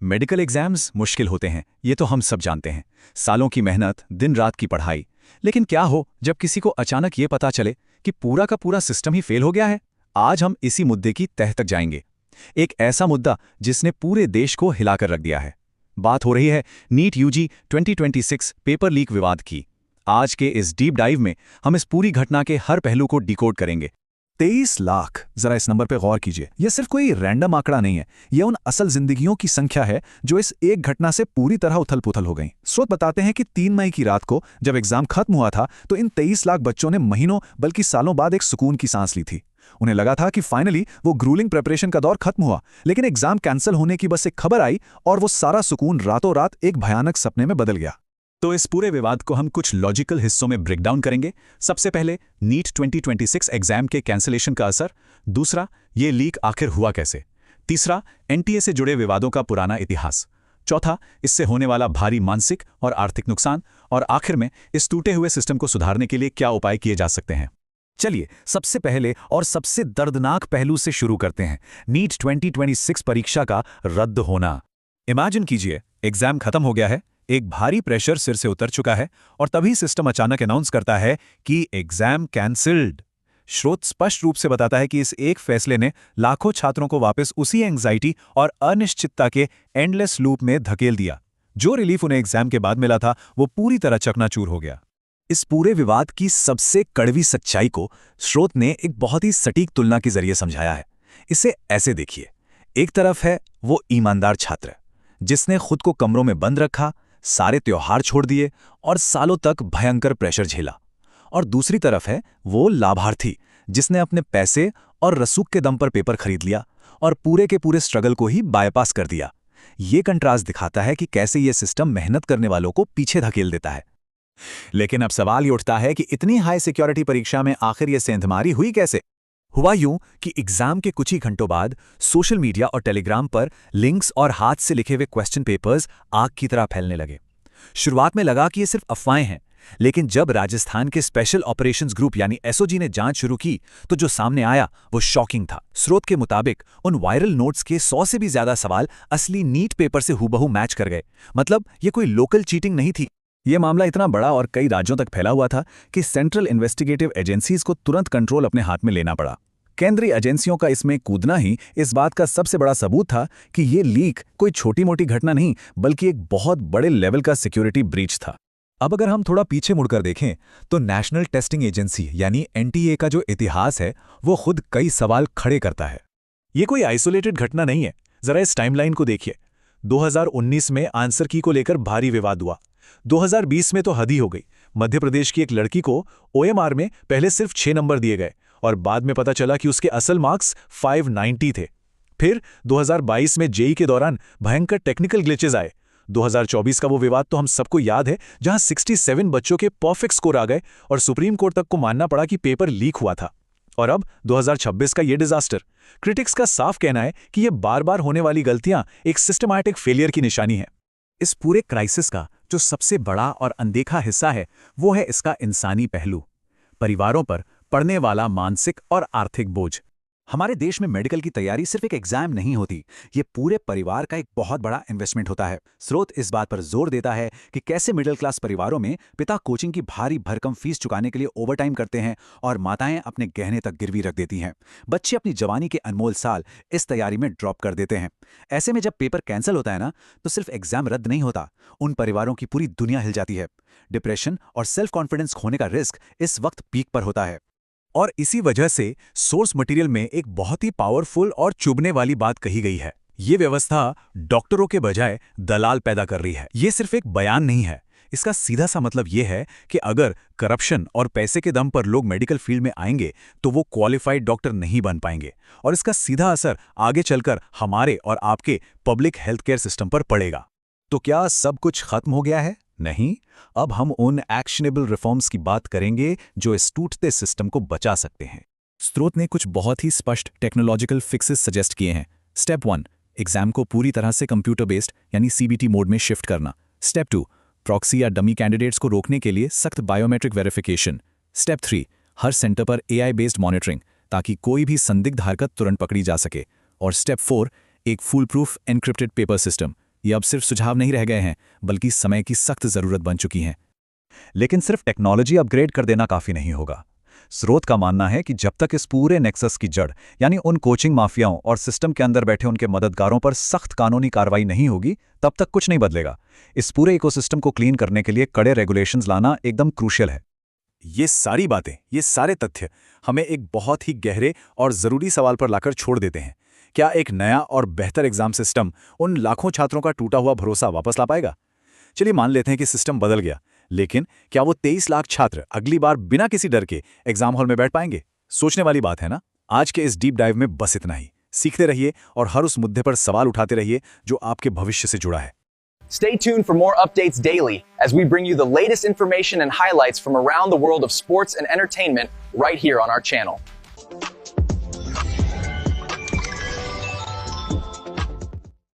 Medical exams मुश्किल होते हैं, ये तो हम सब जानते हैं। सालों की मेहनत, दिन रात की पढ़ाई। लेकिन क्या हो जब किसी को अचानक ये पता चले कि पूरा का पूरा सिस्टम ही फेल हो गया है। आज हम इसी मुद्दे की तह तक जाएंगे। एक ऐसा मुद्दा जिसने पूरे देश को हिलाकर रख दिया है। बात हो रही है नीट यूजी 2026 पेपर लीक विवाद की। आज के इस डीप डाइव में हम इस पूरी घटना के हर पहलू को डिकोड करेंगे। 23 लाख, जरा इस नंबर पे गौर कीजिए। यह सिर्फ कोई रैंडम आंकड़ा नहीं है, यह उन असल जिंदगियों की संख्या है जो इस एक घटना से पूरी तरह उथल-पुथल हो गई। स्रोत बताते हैं कि 3 मई की रात को जब एग्जाम खत्म हुआ था तो इन 23 लाख बच्चों ने महीनों बल्कि सालों बाद एक सुकून की सांस ली थी। उन्हें लगा था कि फाइनली वो ग्रूलिंग प्रिपरेशन का दौर खत्म हुआ, लेकिन एग्जाम कैंसिल होने की बस एक खबर आई और वो सारा सुकून रातों रात एक भयानक सपने में बदल गया। तो इस पूरे विवाद को हम कुछ लॉजिकल हिस्सों में ब्रेक डाउन करेंगे। सबसे पहले नीट 2026 एग्जाम के कैंसिलेशन का असर। दूसरा, ये लीक आखिर हुआ कैसे। तीसरा, एनटीए से जुड़े विवादों का पुराना इतिहास। चौथा, इससे होने वाला भारी मानसिक और आर्थिक नुकसान। और आखिर में इस टूटे हुए सिस्टम को सुधारने के लिए क्या उपाय किए जा सकते हैं। चलिए सबसे पहले और सबसे दर्दनाक पहलू से शुरू करते हैं, नीट 2026 परीक्षा का रद्द होना। इमेजिन कीजिए, एग्जाम खत्म हो गया है, एक भारी प्रेशर सिर से उतर चुका है और तभी सिस्टम अचानक अनाउंस करता है कि एग्जाम कैंसिल्ड। स्रोत स्पष्ट रूप से बताता है कि इस एक फैसले ने लाखों छात्रों को वापस उसी एंग्जाइटी और अनिश्चितता के एंडलेस लूप में धकेल दिया। जो रिलीफ उन्हें एग्जाम के बाद मिला था वो पूरी तरह चकनाचूर हो गया। इस पूरे विवाद की सबसे कड़वी सच्चाई को स्रोत ने एक बहुत ही सटीक तुलना के जरिए समझाया है। इसे ऐसे देखिए, एक तरफ है वो ईमानदार छात्र जिसने खुद को कमरों में बंद रखा, सारे त्योहार छोड़ दिए और सालों तक भयंकर प्रेशर झेला। और दूसरी तरफ है वो लाभार्थी जिसने अपने पैसे और रसूख के दम पर पेपर खरीद लिया और पूरे के पूरे स्ट्रगल को ही बायपास कर दिया। ये कंट्रास्ट दिखाता है कि कैसे ये सिस्टम मेहनत करने वालों को पीछे धकेल देता है। लेकिन अब सवाल ये उठता है कि इतनी हाई सिक्योरिटी परीक्षा में आखिर ये सेंधमारी हुई कैसे। हुआ यूं कि एग्जाम के कुछ ही घंटों बाद सोशल मीडिया और टेलीग्राम पर लिंक्स और हाथ से लिखे हुए क्वेश्चन पेपर्स आग की तरह फैलने लगे। शुरुआत में लगा कि ये सिर्फ अफवाहें हैं, लेकिन जब राजस्थान के स्पेशल ऑपरेशंस ग्रुप यानी एसओजी ने जांच शुरू की तो जो सामने आया वो शॉकिंग था। स्रोत के मुताबिक उन वायरल नोट्स के 100 से भी ज्यादा सवाल असली नीट पेपर से हूबहू मैच कर गए। मतलब ये कोई लोकल चीटिंग नहीं थी। ये मामला इतना बड़ा और कई राज्यों तक फैला हुआ था कि सेंट्रल इन्वेस्टिगेटिव एजेंसीज को तुरंत कंट्रोल अपने हाथ में लेना पड़ा। केंद्रीय एजेंसियों का इसमें कूदना ही इस बात का सबसे बड़ा सबूत था कि ये लीक कोई छोटी मोटी घटना नहीं बल्कि एक बहुत बड़े लेवल का सिक्योरिटी ब्रीच था। अब अगर हम थोड़ा पीछे मुड़कर देखें तो नेशनल टेस्टिंग एजेंसी यानी एनटीए का जो इतिहास है वो खुद कई सवाल खड़े करता है। ये कोई आइसोलेटेड घटना नहीं है। जरा इस टाइमलाइन को देखिए। 2019 में आंसर की को लेकर भारी विवाद हुआ। 2020 में तो हद ही हो गई। मध्य प्रदेश की एक लड़की को ओएमआर में पहले सिर्फ 6 नंबर दिए गए और बाद में पता चला कि उसके असल मार्क्स 590 थे। फिर 2022 में जेई के दौरान भयंकर टेक्निकल ग्लिचेस आए। 2024 का वो विवाद तो हम सबको याद है जहां 67 बच्चों के परफेक्ट स्कोर आ गए और सुप्रीम कोर्ट तक को मानना पड़ा कि पेपर लीक हुआ था। और अब 2026 का ये डिजास्टर। क्रिटिक्स का साफ कहना है कि ये बार बार होने वाली गलतियां एक सिस्टमैटिक फेलियर की निशानी है। इस पूरे क्राइसिस का जो सबसे बड़ा और अनदेखा हिस्सा है वो है इसका इंसानी पहलू, परिवारों पर पड़ने वाला मानसिक और आर्थिक बोझ। हमारे देश में मेडिकल की तैयारी सिर्फ एक एग्जाम नहीं होती, ये पूरे परिवार का एक बहुत बड़ा इन्वेस्टमेंट होता है। स्रोत इस बात पर जोर देता है कि कैसे मिडिल क्लास परिवारों में पिता कोचिंग की भारी भरकम फीस चुकाने के लिए ओवरटाइम करते हैं और माताएं अपने गहने तक गिरवी रख देती हैं। बच्चे अपनी जवानी के अनमोल साल इस तैयारी में ड्रॉप कर देते हैं। ऐसे में जब पेपर कैंसिल होता है ना, तो सिर्फ एग्जाम रद्द नहीं होता, उन परिवारों की पूरी दुनिया हिल जाती है। डिप्रेशन और सेल्फ कॉन्फिडेंस खोने का रिस्क इस वक्त पीक पर होता है। और इसी वजह से सोर्स मटेरियल में एक बहुत ही पावरफुल और चुभने वाली बात कही गई है। ये व्यवस्था डॉक्टरों के बजाय दलाल पैदा कर रही है। ये सिर्फ एक बयान नहीं है, इसका सीधा सा मतलब ये है कि अगर करप्शन और पैसे के दम पर लोग मेडिकल फील्ड में आएंगे तो वो क्वालिफाइड डॉक्टर नहीं बन पाएंगे और इसका सीधा असर आगे चलकर हमारे और आपके पब्लिक हेल्थ केयर सिस्टम पर पड़ेगा। तो क्या सब कुछ खत्म हो गया है? नहीं, अब हम उन एक्शनेबल रिफॉर्म्स की बात करेंगे जो इस टूटते सिस्टम को बचा सकते हैं। स्रोत ने कुछ बहुत ही स्पष्ट टेक्नोलॉजिकल फिक्सेस सजेस्ट किए हैं। स्टेप 1, एग्जाम को पूरी तरह से कंप्यूटर बेस्ड यानी सीबीटी मोड में शिफ्ट करना। स्टेप 2, प्रॉक्सी या डमी कैंडिडेट्स को रोकने के लिए सख्त बायोमेट्रिक वेरिफिकेशन। स्टेप 3, हर सेंटर पर एआई बेस्ड मॉनिटरिंग ताकि कोई भी संदिग्ध हरकत तुरंत पकड़ी जा सके। और स्टेप 4, एक full proof encrypted paper system. ये अब सिर्फ सुझाव नहीं रह गए हैं, बल्कि समय की सख्त जरूरत बन चुकी हैं। लेकिन सिर्फ टेक्नोलॉजी अपग्रेड कर देना काफी नहीं होगा। स्रोत का मानना है कि जब तक इस पूरे नेक्सस की जड़ यानी उन कोचिंग माफियाओं और सिस्टम के अंदर बैठे उनके मददगारों पर सख्त कानूनी कार्रवाई नहीं होगी, तब तक कुछ नहीं बदलेगा। इस पूरे इकोसिस्टम को क्लीन करने के लिए कड़े रेगुलेशंस लाना एकदम क्रूशियल है। ये सारी बातें, ये सारे तथ्य हमें एक बहुत ही गहरे और ज़रूरी सवाल पर लाकर छोड़ देते हैं। क्या एक नया और बेहतर एग्जाम सिस्टम उन लाखों छात्रों का टूटा हुआ भरोसा वापस ला पाएगा? चलिए मान लेते हैं कि सिस्टम बदल गया, लेकिन क्या वो 23 लाख छात्र अगली बार बिना किसी डर के एग्जाम हॉल में बैठ पाएंगे? सोचने वाली बात है ना? आज के इस डीप डाइव में बस इतना ही। सीखते रहिए और हर उस मुद्दे पर सवाल उठाते रहिए जो आपके भविष्य से जुड़ा है। Stay tuned for more updates daily as we bring you the latest information and highlights from around the world of sports and entertainment right here on our channel.